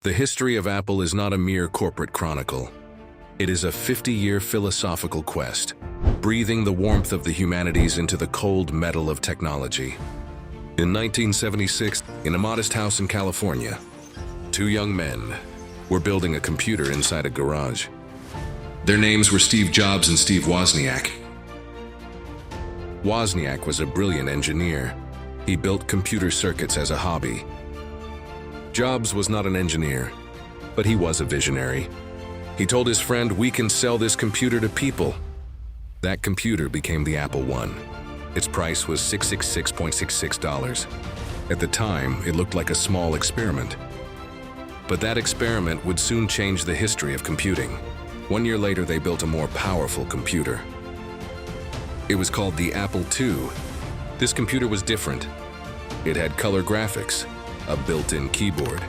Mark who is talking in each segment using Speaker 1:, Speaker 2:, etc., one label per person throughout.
Speaker 1: The history of Apple is not a mere corporate chronicle. It is a 50-year philosophical quest, breathing the warmth of the humanities into the cold metal of technology. In 1976, in a modest house in California, two young men were building a computer inside a garage. Their names were Steve Jobs and Steve Wozniak. Wozniak was a brilliant engineer. He built computer circuits as a hobby. Jobs was not an engineer, but he was a visionary. He told his friend, "We can sell this computer to people." That computer became the Apple I. Its price was $666.66. At the time, it looked like a small experiment. But that experiment would soon change the history of computing. 1 year later, they built a more powerful computer. It was called the Apple II. This computer was different. It had color graphics, a built-in keyboard,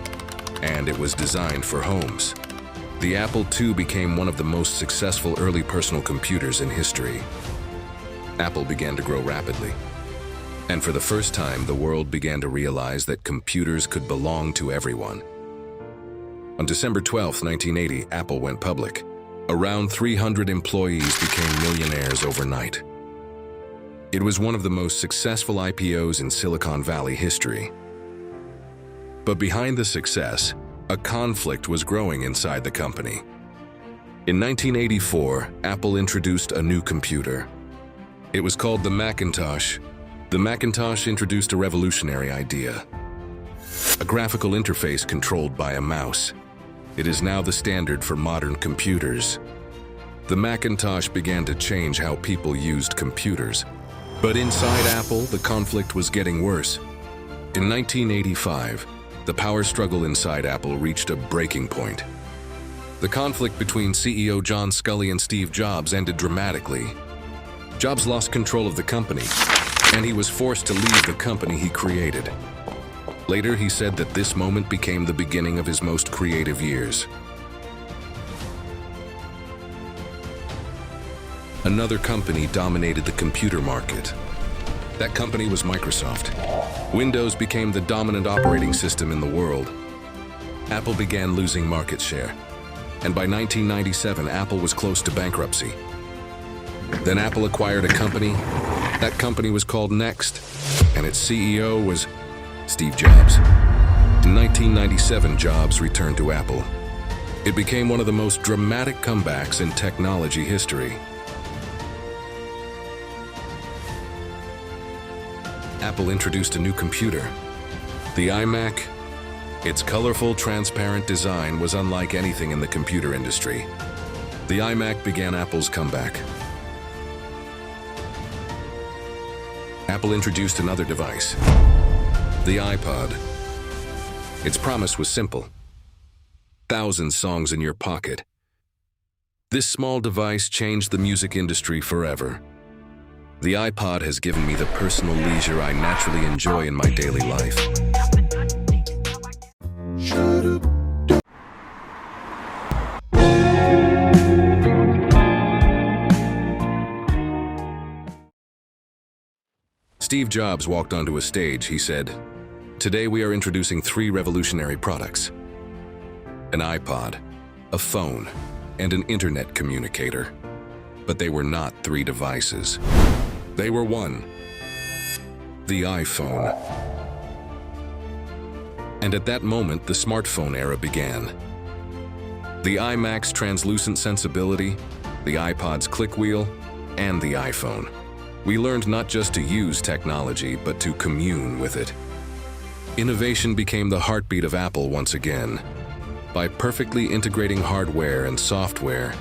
Speaker 1: and it was designed for homes. The Apple II became one of the most successful early personal computers in history. Apple began to grow rapidly. And for the first time, the world began to realize that computers could belong to everyone. On December 12, 1980, Apple went public. Around 300 employees became millionaires overnight. It was one of the most successful IPOs in Silicon Valley history. But behind the success, a conflict was growing inside the company. In 1984, Apple introduced a new computer. It was called the Macintosh. The Macintosh introduced a revolutionary idea: a graphical interface controlled by a mouse. It is now the standard for modern computers. The Macintosh began to change how people used computers. But inside Apple, the conflict was getting worse. In 1985, the power struggle inside Apple reached a breaking point. The conflict between CEO John Sculley and Steve Jobs ended dramatically. Jobs lost control of the company, and he was forced to leave the company he created. Later, he said that this moment became the beginning of his most creative years. Another company dominated the computer market. That company was Microsoft. Windows became the dominant operating system in the world. Apple began losing market share, and by 1997, Apple was close to bankruptcy. Then Apple acquired a company. That company was called Next, and its CEO was Steve Jobs. In 1997, Jobs returned to Apple. It became one of the most dramatic comebacks in technology history. Apple introduced a new computer, the iMac. Its colorful, transparent design was unlike anything in the computer industry. The iMac began Apple's comeback. Apple introduced another device, the iPod. Its promise was simple: 1,000 songs in your pocket. This small device changed the music industry forever. The iPod has given me the personal leisure I naturally enjoy in my daily life. Steve Jobs walked onto a stage. He said, "Today we are introducing 3 revolutionary products: an iPod, a phone, and an internet communicator." But they were not 3 devices. They were one: the iPhone. And at that moment, the smartphone era began. The iMac's translucent sensibility, the iPod's click wheel, and the iPhone. We learned not just to use technology, but to commune with it. Innovation became the heartbeat of Apple once again. By perfectly integrating hardware and software,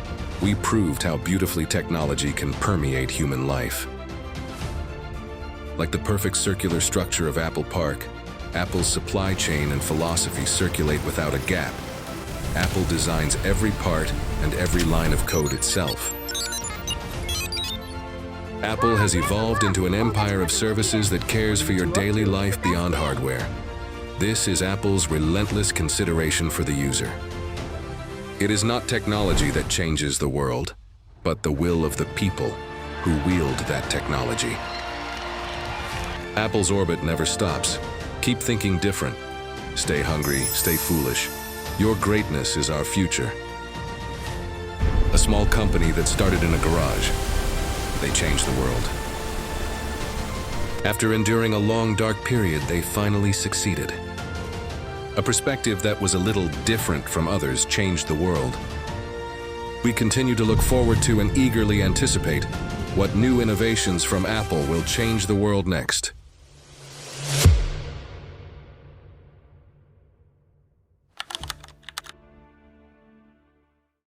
Speaker 1: we proved how beautifully technology can permeate human life. Like the perfect circular structure of Apple Park, Apple's supply chain and philosophy circulate without a gap. Apple designs every part and every line of code itself. Apple has evolved into an empire of services that cares for your daily life beyond hardware. This is Apple's relentless consideration for the user. It is not technology that changes the world, but the will of the people who wield that technology. Apple's orbit never stops. Keep thinking different. Stay hungry, stay foolish, Your greatness is our future. A small company that started in a garage. They changed the world. After enduring a long, dark period, they finally succeeded. A perspective that was a little different from others changed the world. We continue to look forward to and eagerly anticipate what new innovations from Apple will change the world next.